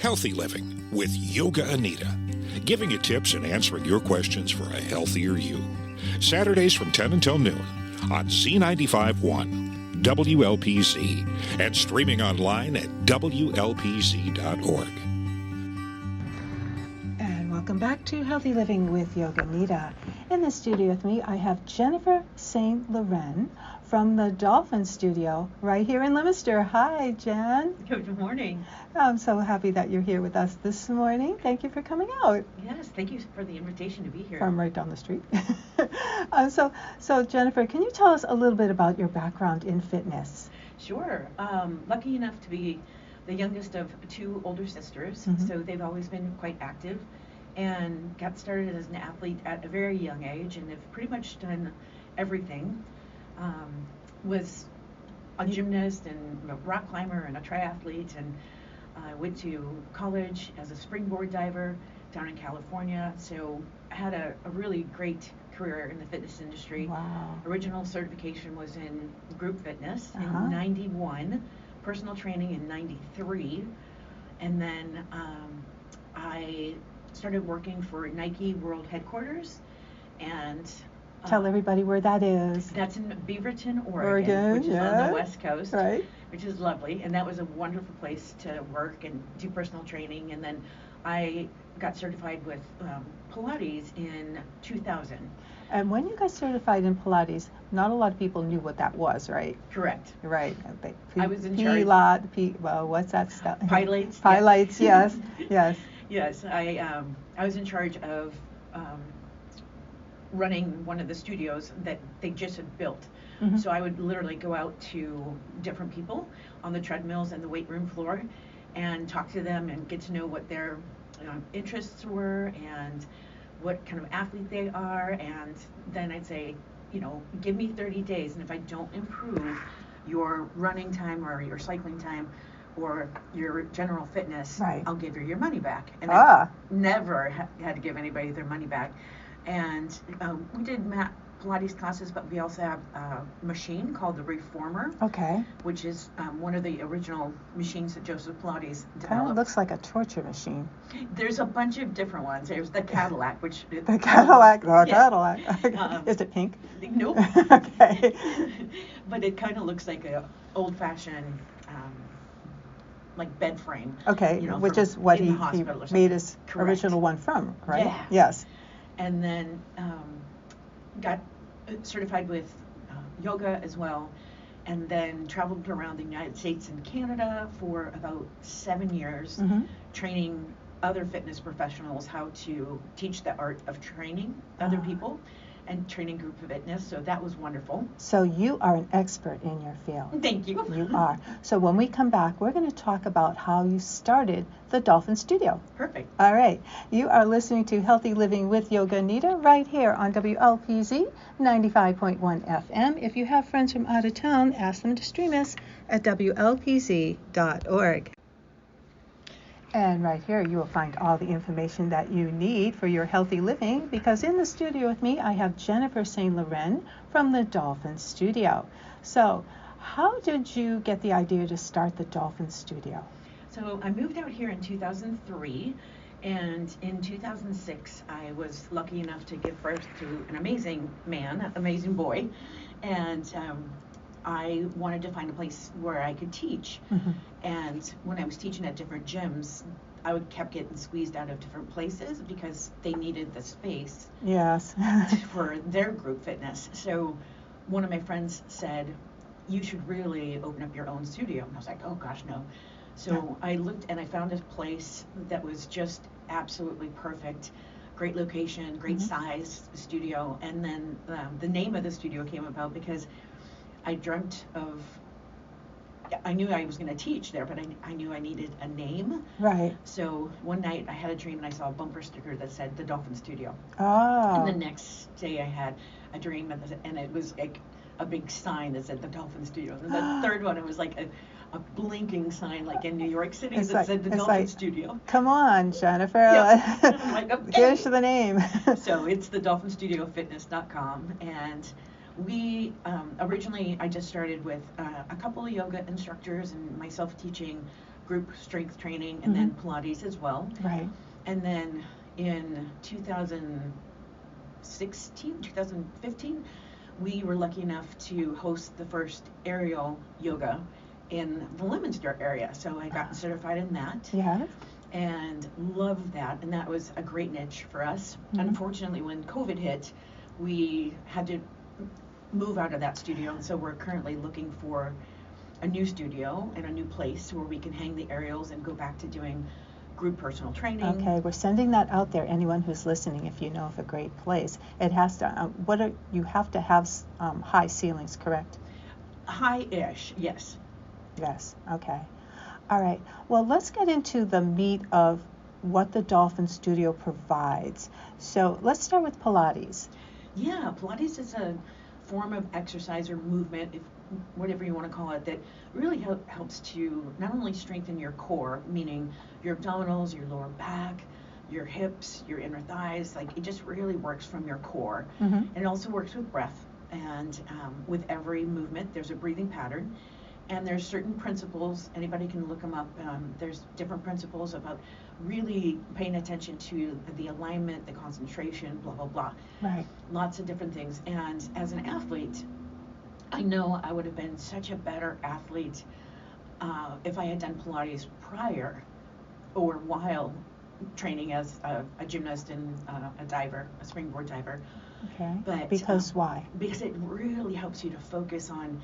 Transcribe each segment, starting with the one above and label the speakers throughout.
Speaker 1: Healthy Living with Yoga Anita, giving you tips and answering your questions for a healthier you. Saturdays from 10 until noon on Z95.1, WLPZ, and streaming online at WLPZ.org.
Speaker 2: And welcome back to Healthy Living with Yoga Anita. In the studio with me, I have Jennifer St. Laurent from the Dolphin Studio right here in Leominster. Hi, Jen.
Speaker 3: Good morning.
Speaker 2: I'm so happy that you're here with us this morning. Thank you for coming out.
Speaker 3: Yes, thank you for the invitation to be here.
Speaker 2: From right down the street. So Jennifer, can you tell us a little bit about your background in fitness?
Speaker 3: Sure. Lucky enough to be the youngest of two older sisters, so they've always been quite active and got started as an athlete at a very young age and have pretty much done everything. Was a gymnast and a rock climber and a triathlete, and I went to college as a springboard diver down in California, so I had a really great career in the fitness industry.
Speaker 2: Wow.
Speaker 3: Original certification was in group fitness in 91, personal training in 93, and then I started working for Nike World Headquarters, and
Speaker 2: tell everybody where that is.
Speaker 3: That's in Beaverton, Oregon, which is on the West Coast,
Speaker 2: right?
Speaker 3: Which is lovely, and that was a wonderful place to work and do personal training. And then I got certified with Pilates in 2000.
Speaker 2: And when you got certified in Pilates, not a lot of people knew what that was, right?
Speaker 3: Correct.
Speaker 2: Right.
Speaker 3: I was in charge.
Speaker 2: Well, what's that stuff?
Speaker 3: Pilates.
Speaker 2: Pilates, yes, yes.
Speaker 3: Yes, I was in charge of running one of the studios that they just had built. So I would literally go out to different people on the treadmills and the weight room floor and talk to them and get to know what their interests were and what kind of athlete they are. And then I'd say, give me 30 days, and if I don't improve your running time or your cycling time or your general fitness, I'll give you your money back. And I never had to give anybody their money back. And we did Pilates classes, but we also have a machine called the Reformer, which is one of the original machines that Joseph Pilates developed.
Speaker 2: Kind of looks like a torture machine.
Speaker 3: There's a bunch of different ones. There's the Cadillac, which...
Speaker 2: The Cadillac. Is it pink?
Speaker 3: Nope.
Speaker 2: Okay.
Speaker 3: But it kind of looks like a old-fashioned... like bed frame.
Speaker 2: Okay, which is what he made his original one from, right?
Speaker 3: Yeah.
Speaker 2: Yes.
Speaker 3: And then got certified with yoga as well, and then traveled around the United States and Canada for about 7 years, training other fitness professionals how to teach the art of training other people and training group fitness, so that was wonderful.
Speaker 2: So you are an expert in your field.
Speaker 3: Thank you.
Speaker 2: You are. So when we come back, we're going to talk about how you started the Dolphin Studio.
Speaker 3: Perfect.
Speaker 2: All right. You are listening to Healthy Living with Yoga Anita right here on WLPZ 95.1 FM. If you have friends from out of town, ask them to stream us at WLPZ.org. And right here, you will find all the information that you need for your healthy living, because in the studio with me, I have Jennifer St. Laurent from the Dolphin Studio. So how did you get the idea to start the Dolphin Studio?
Speaker 3: So I moved out here in 2003, and in 2006, I was lucky enough to give birth to an amazing man, amazing boy, and I wanted to find a place where I could teach. And when I was teaching at different gyms, I kept getting squeezed out of different places because they needed the space for their group fitness. So one of my friends said, you should really open up your own studio. And I was like, oh gosh, no. So I looked and I found a place that was just absolutely perfect. Great location, great size studio. And then the name of the studio came about because I dreamt of, I knew I was going to teach there, but I knew I needed a name.
Speaker 2: Right.
Speaker 3: So one night I had a dream and I saw a bumper sticker that said the Dolphin Studio.
Speaker 2: Oh.
Speaker 3: And the next day I had a dream and it was like a big sign that said the Dolphin Studio. And the third one, it was like a blinking sign like in New York City that said the Dolphin Studio.
Speaker 2: Come on, Jennifer.
Speaker 3: I'm like, okay.
Speaker 2: Here's the name.
Speaker 3: So it's the dolphinstudiofitness.com, and we originally I just started with a couple of yoga instructors and myself teaching group strength training, and then Pilates as well.
Speaker 2: Right.
Speaker 3: And then in 2015, we were lucky enough to host the first aerial yoga in the Leominster area. So I got certified in that.
Speaker 2: Yes.
Speaker 3: And loved that. And that was a great niche for us. Unfortunately, when COVID hit, we had to move out of that studio. And so we're currently looking for a new studio and a new place where we can hang the aerials and go back to doing group personal training.
Speaker 2: Okay, we're sending that out there. Anyone who's listening, if you know of a great place, it has to. You have to have high ceilings, correct?
Speaker 3: High-ish, yes.
Speaker 2: Yes. Okay. All right. Well, let's get into the meat of what the Dolphin Studio provides. So let's start with Pilates.
Speaker 3: Yeah, Pilates is a form of exercise or movement, whatever you want to call it, that really helps to not only strengthen your core, meaning your abdominals, your lower back, your hips, your inner thighs. Like, it just really works from your core. And it also works with breath. And with every movement, there's a breathing pattern. And there's certain principles, anybody can look them up. There's different principles about really paying attention to the alignment, the concentration, blah, blah, blah.
Speaker 2: Right.
Speaker 3: Lots of different things. And as an athlete, I know I would have been such a better athlete if I had done Pilates prior or while training as a gymnast and a diver, a springboard diver.
Speaker 2: Okay.
Speaker 3: But
Speaker 2: because why?
Speaker 3: Because it really helps you to focus on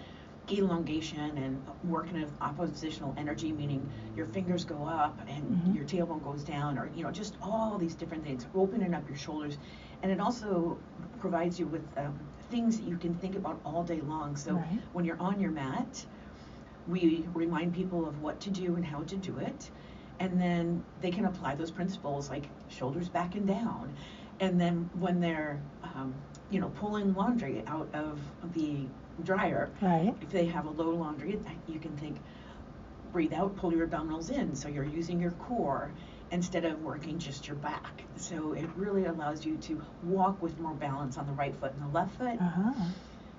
Speaker 3: elongation and working with oppositional energy, meaning your fingers go up and your tailbone goes down, or just all these different things, opening up your shoulders. And it also provides you with things that you can think about all day long. So when you're on your mat, we remind people of what to do and how to do it, and then they can apply those principles, like shoulders back and down. And then when they're pulling laundry out of the dryer, if they have a low laundry, you can think, breathe out, pull your abdominals in, so you're using your core instead of working just your back. So it really allows you to walk with more balance on the right foot and the left foot.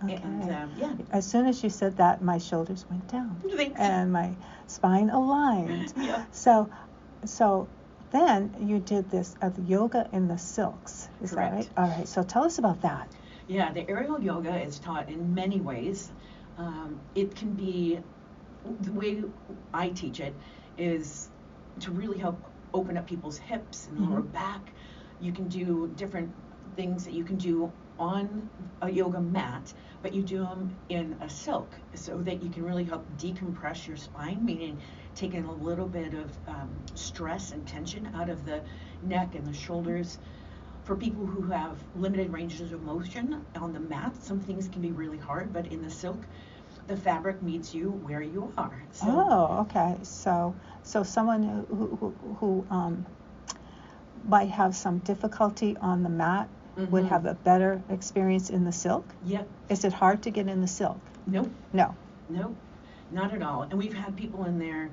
Speaker 2: Okay.
Speaker 3: And
Speaker 2: As soon as you said that, my shoulders went down and my spine aligned. So then you did this yoga in the silks. Is that right? All right. So tell us about that.
Speaker 3: Yeah, the aerial yoga is taught in many ways. It can be, the way I teach it is to really help open up people's hips and lower back. You can do different things that you can do on a yoga mat, but you do them in a silk so that you can really help decompress your spine, meaning taking a little bit of stress and tension out of the neck and the shoulders. For people who have limited ranges of motion on the mat, some things can be really hard, but in the silk, the fabric meets you where you are.
Speaker 2: So, okay. So someone who might have some difficulty on the mat would have a better experience in the silk?
Speaker 3: Yep.
Speaker 2: Is it hard to get in the silk?
Speaker 3: Nope.
Speaker 2: No.
Speaker 3: Nope, not at all. And we've had people in there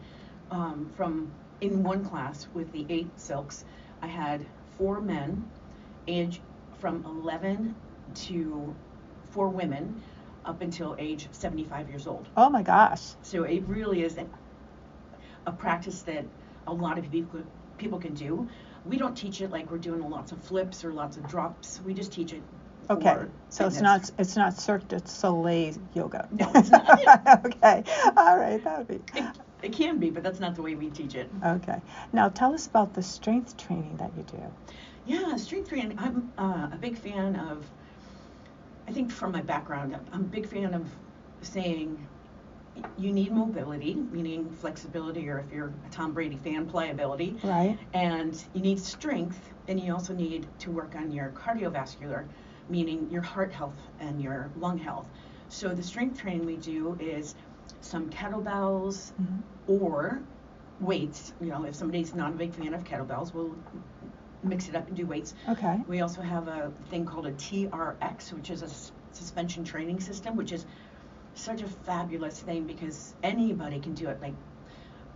Speaker 3: in one class with the 8 silks. I had 4 men, age from 11 to 4 women up until age 75 years old.
Speaker 2: Oh my gosh. So
Speaker 3: it really is a practice that a lot of people can do. We don't teach it like we're doing lots of flips or lots of drops. We just teach it.
Speaker 2: Okay, so fitness. it's not Cirque du Soleil yoga.
Speaker 3: No, it's not.
Speaker 2: Okay, all right, that would be.
Speaker 3: It can be, but that's not the way we teach it.
Speaker 2: Okay, now tell us about the strength training that you do.
Speaker 3: Yeah, strength training. I'm a big fan of. I think from my background, I'm a big fan of saying you need mobility, meaning flexibility, or if you're a Tom Brady fan, playability.
Speaker 2: Right.
Speaker 3: And you need strength, and you also need to work on your cardiovascular, meaning your heart health and your lung health. So the strength training we do is some kettlebells or weights. If somebody's not a big fan of kettlebells, we'll mix it up and do weights.
Speaker 2: Okay.
Speaker 3: We also have a thing called a TRX, which is a suspension training system, which is such a fabulous thing because anybody can do it. Like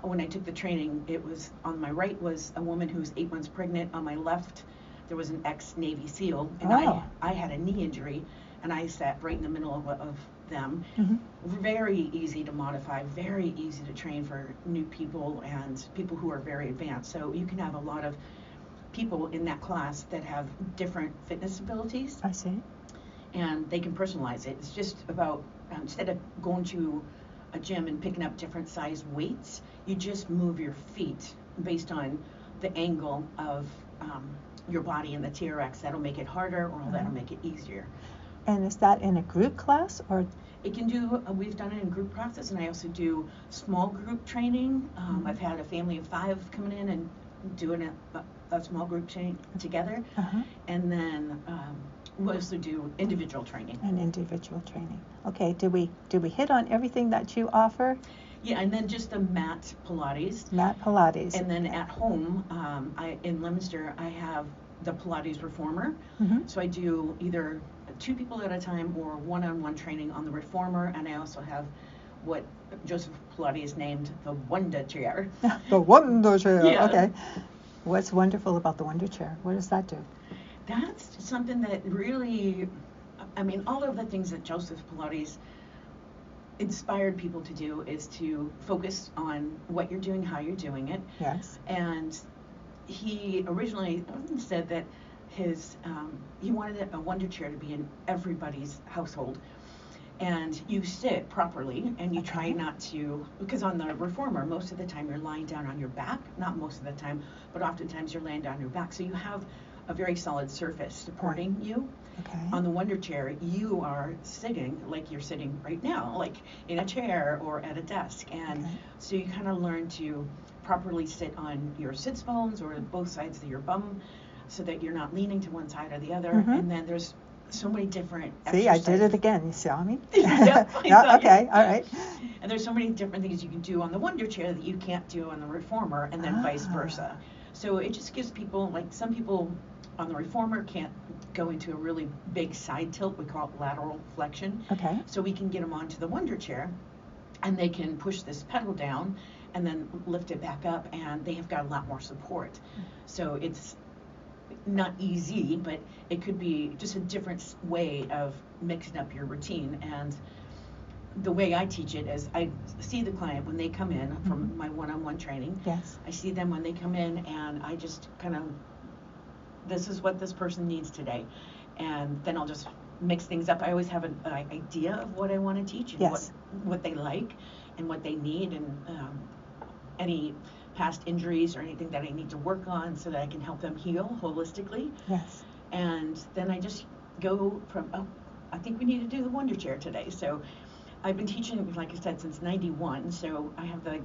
Speaker 3: when I took the training, it was on my right was a woman who was 8 months pregnant. On my left, there was an ex-Navy SEAL, and I had a knee injury, and I sat right in the middle of them.
Speaker 2: Mm-hmm.
Speaker 3: Very easy to modify, very easy to train for new people and people who are very advanced. So you can have a lot of people in that class that have different fitness abilities.
Speaker 2: I see.
Speaker 3: And they can personalize it. It's just about, instead of going to a gym and picking up different size weights, you just move your feet based on the angle of your body and the TRX. That'll make it harder, or that'll make it easier.
Speaker 2: And is that in a group class, or?
Speaker 3: It can do, we've done it in group process, and I also do small group training. I've had a family of 5 coming in and doing a small group training together. And then we also do individual training.
Speaker 2: And individual training. Okay, did we hit on everything that you offer?
Speaker 3: Yeah, and then just the mat Pilates.
Speaker 2: Mat Pilates.
Speaker 3: And then at home, in Leominster, I have the Pilates Reformer. So I do either 2 people at a time or one-on-one training on the Reformer, and I also have what Joseph Pilates named the Wonder Chair.
Speaker 2: The Wonder Chair.
Speaker 3: Yeah.
Speaker 2: Okay. What's wonderful about the Wonder Chair? What does that do?
Speaker 3: That's something that really, I mean, all of the things that Joseph Pilates inspired people to do is to focus on what you're doing, how you're doing it.
Speaker 2: Yes.
Speaker 3: And he originally said that he wanted a Wonder Chair to be in everybody's household. And you sit properly, and you try not to, because on the Reformer, most of the time you're lying down on your back. Not most of the time, but oftentimes you're laying down on your back. So you have a very solid surface supporting you.
Speaker 2: Okay.
Speaker 3: On the Wonder Chair, you are sitting like you're sitting right now, like in a chair or at a desk. And so you kind of learn to properly sit on your sits bones or both sides of your bum so that you're not leaning to one side or the other. And then there's so many different
Speaker 2: See,
Speaker 3: exercises.
Speaker 2: I did it again. You saw me?
Speaker 3: Yep,
Speaker 2: Yeah, okay, all right.
Speaker 3: And there's so many different things you can do on the Wonder Chair that you can't do on the Reformer, and then vice versa. So it just gives people, like some people on the Reformer can't go into a really big side tilt. We call it lateral flexion.
Speaker 2: Okay.
Speaker 3: So we can get them onto the Wonder Chair, and they can push this pedal down and then lift it back up, and they have got a lot more support. So it's not easy, but it could be just a different way of mixing up your routine. And the way I teach it is I see the client when they come in from my one-on-one training.
Speaker 2: Yes.
Speaker 3: I see them when they come in, and I just kind of, this is what this person needs today. And then I'll just mix things up. I always have an idea of what I want to teach and what they like and what they need, and any past injuries or anything that I need to work on so that I can help them heal holistically.
Speaker 2: Yes.
Speaker 3: And then I just go from, I think we need to do the Wonder Chair today. So I've been teaching, like I said, since '91, so I have the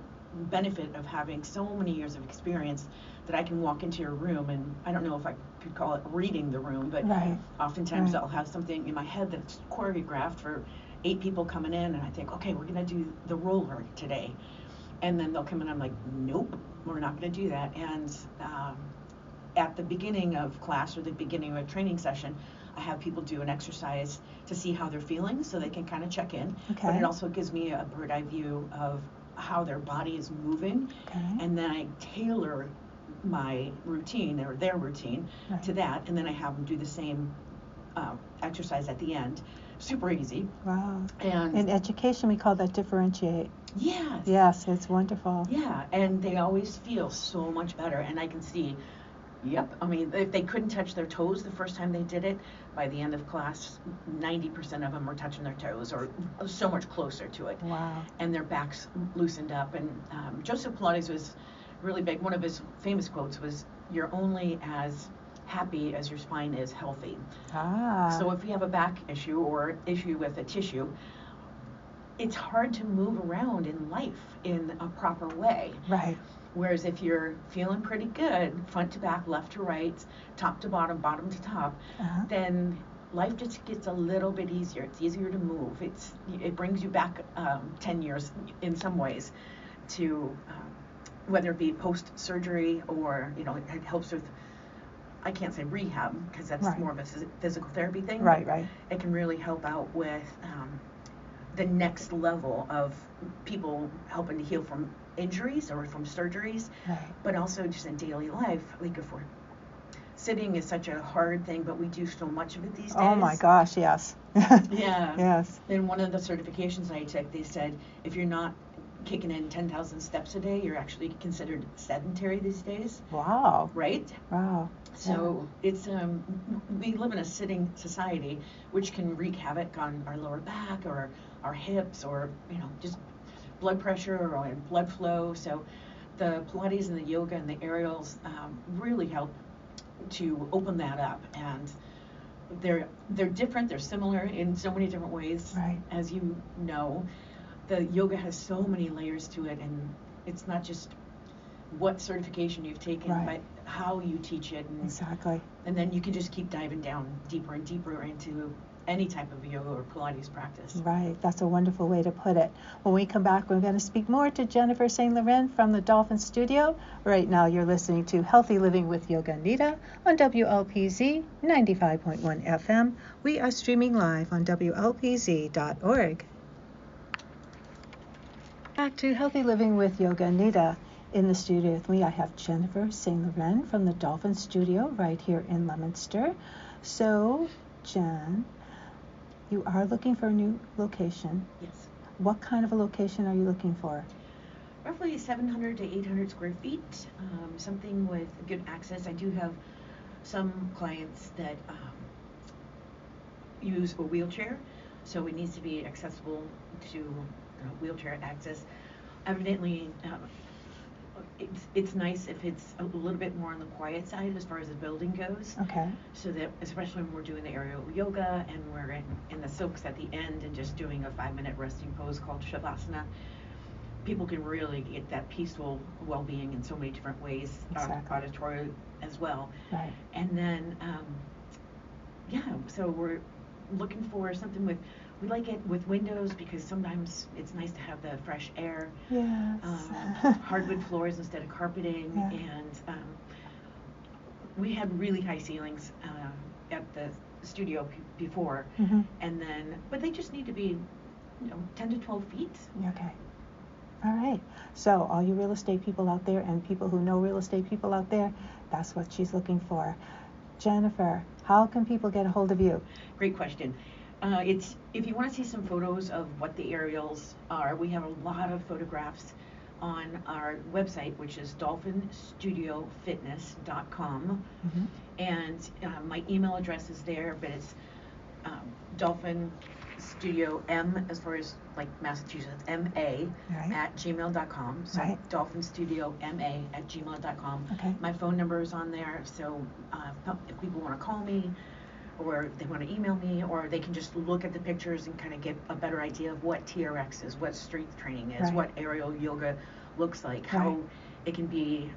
Speaker 3: benefit of having so many years of experience that I can walk into your room, and I don't know if I could call it reading the room, but oftentimes I'll have something in my head that's choreographed for 8 people coming in, and I think, okay, we're going to do the roller today. And then they'll come in, I'm like, nope, we're not going to do that. And at the beginning of class or the beginning of a training session, I have people do an exercise to see how they're feeling so they can kind of check in. But it also gives me a bird's eye view of how their body is moving. And then I tailor my routine or their routine to that. And then I have them do the same exercise at the end. Super easy.
Speaker 2: Wow.
Speaker 3: And
Speaker 2: in education, we call that differentiate.
Speaker 3: Yes.
Speaker 2: Yes, it's wonderful.
Speaker 3: Yeah, and they always feel so much better. And I can see, I mean, if they couldn't touch their toes the first time they did it, by the end of class, 90% of them were touching their toes or so much closer to it.
Speaker 2: Wow.
Speaker 3: And their backs loosened up. And Joseph Pilates was really big. One of his famous quotes was, "You're only as happy as your spine is healthy." So if you have a back issue or issue with a tissue, it's hard to move around in life in a proper way.
Speaker 2: Right.
Speaker 3: Whereas if you're feeling pretty good, front to back, left to right, top to bottom, bottom to top, then life just gets a little bit easier. It's easier to move. It brings you back 10 years in some ways to whether it be post-surgery or, it helps with, I can't say rehab because that's more of a physical therapy thing.
Speaker 2: Right.
Speaker 3: It can really help out with the next level of people helping to heal from injuries or from surgeries, but also just in daily life. Like if we're sitting is such a hard thing, but we do so much of it these days.
Speaker 2: Oh my gosh, yes.
Speaker 3: Yeah.
Speaker 2: Yes.
Speaker 3: In one of the certifications I took, they said if you're not kicking in 10,000 steps a day, you're actually considered sedentary these days.
Speaker 2: Wow.
Speaker 3: Right?
Speaker 2: Wow.
Speaker 3: So it's we live in a sitting society, which can wreak havoc on our lower back or our hips, or just blood pressure or blood flow. So the Pilates and the yoga and the aerials really help to open that up, and they're different, they're similar in so many different ways.
Speaker 2: Right.
Speaker 3: As you know, the yoga has so many layers to it, and it's not just what certification you've taken,
Speaker 2: Right.
Speaker 3: but how you teach it. And,
Speaker 2: Exactly.
Speaker 3: and then you can just keep diving down deeper and deeper into any type of yoga or Pilates practice.
Speaker 2: Right. That's a wonderful way to put it. When we come back, we're going to speak more to Jennifer St. Laurent from the Dolphin Studio. Right now, you're listening to Healthy Living with Yoga Anita on WLPZ 95.1 FM. We are streaming live on WLPZ.org. Back to Healthy Living with Yoga Anita. In the studio with me, I have Jennifer St. Laurent from the Dolphin Studio right here in Leominster. So, Jen, you are looking for a new location.
Speaker 3: Yes.
Speaker 2: What kind of a location are you looking for?
Speaker 3: Roughly 700 to 800 square feet, something with good access. I do have some clients that use a wheelchair, so it needs to be accessible to wheelchair access. Evidently, it's nice if it's a little bit more on the quiet side as far as the building goes.
Speaker 2: Okay.
Speaker 3: So that, especially when we're doing the aerial yoga and we're in the silks at the end and just doing a 5-minute resting pose called Shavasana, people can really get that peaceful well-being in so many different ways,
Speaker 2: Exactly.
Speaker 3: auditory as well.
Speaker 2: Right.
Speaker 3: And then, so we're looking for something we like it with windows because sometimes it's nice to have the fresh air.
Speaker 2: Yes.
Speaker 3: Hardwood floors instead of carpeting.
Speaker 2: Yeah.
Speaker 3: And we had really high ceilings at the studio before.
Speaker 2: Mm-hmm.
Speaker 3: And then, but they just need to be 10 to 12 feet.
Speaker 2: Okay. All right. So all you real estate people out there and people who know real estate people out there, that's what she's looking for. Jennifer, how can people get a hold of you?
Speaker 3: Great question. It's if you want to see some photos of what the aerials are, we have a lot of photographs on our website, which is dolphinstudiofitness.com.
Speaker 2: Mm-hmm.
Speaker 3: And my email address is there, but it's Dolphin Studio M, as far as like Massachusetts, MA
Speaker 2: Right.
Speaker 3: at gmail.com. So
Speaker 2: Right.
Speaker 3: Dolphin Studio MA at gmail.com.
Speaker 2: Okay.
Speaker 3: My phone number is on there, so if people want to call me, or they want to email me, or they can just look at the pictures and kind of get a better idea of what TRX is, what strength training is,
Speaker 2: Right.
Speaker 3: what aerial yoga looks like,
Speaker 2: Right.
Speaker 3: how it can be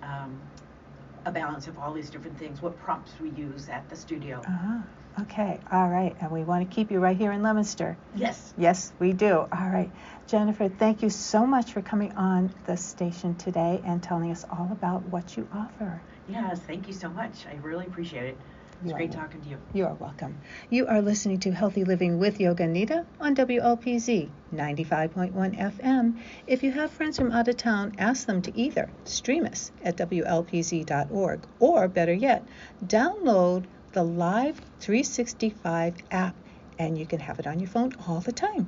Speaker 3: a balance of all these different things, what props we use at the studio.
Speaker 2: Uh-huh. Okay. All right. And we want to keep you right here in Leominster.
Speaker 3: Yes.
Speaker 2: Yes, we do. All right. Jennifer, thank you so much for coming on the station today and telling us all about what you offer.
Speaker 3: Yes, thank you so much. I really appreciate it. It's
Speaker 2: You are
Speaker 3: great
Speaker 2: welcome.
Speaker 3: talking to you.
Speaker 2: You are welcome. You are listening to Healthy Living with Yoga Anita on WLPZ 95.1 FM. If you have friends from out of town, ask them to either stream us at WLPZ.org or, better yet, download the Live 365 app, and you can have it on your phone all the time.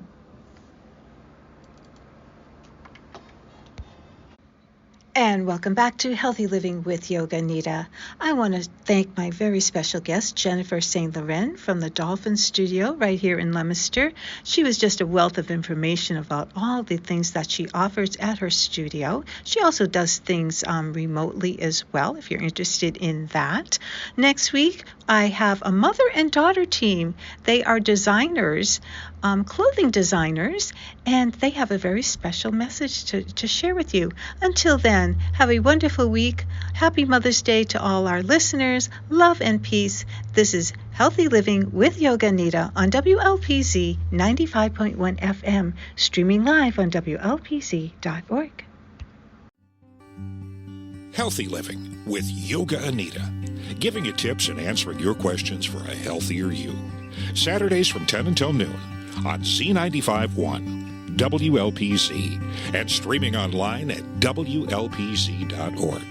Speaker 2: And welcome back to Healthy Living with Yoga Anita. I want to thank my very special guest, Jennifer St. Laurent from the Dolphin Studio right here in Leominster. She was just a wealth of information about all the things that she offers at her studio. She also does things remotely as well, if you're interested in that. Next week, I have a mother and daughter team. They are designers, clothing designers, and they have a very special message to share with you. Until then, have a wonderful week. Happy Mother's Day to all our listeners. Love and peace. This is Healthy Living with Yoga Anita on WLPZ 95.1 FM, streaming live on WLPZ.org.
Speaker 1: Healthy Living with Yoga Anita, giving you tips and answering your questions for a healthier you. Saturdays from 10 until noon on Z95.1. WLPZ, and streaming online at WLPZ.org.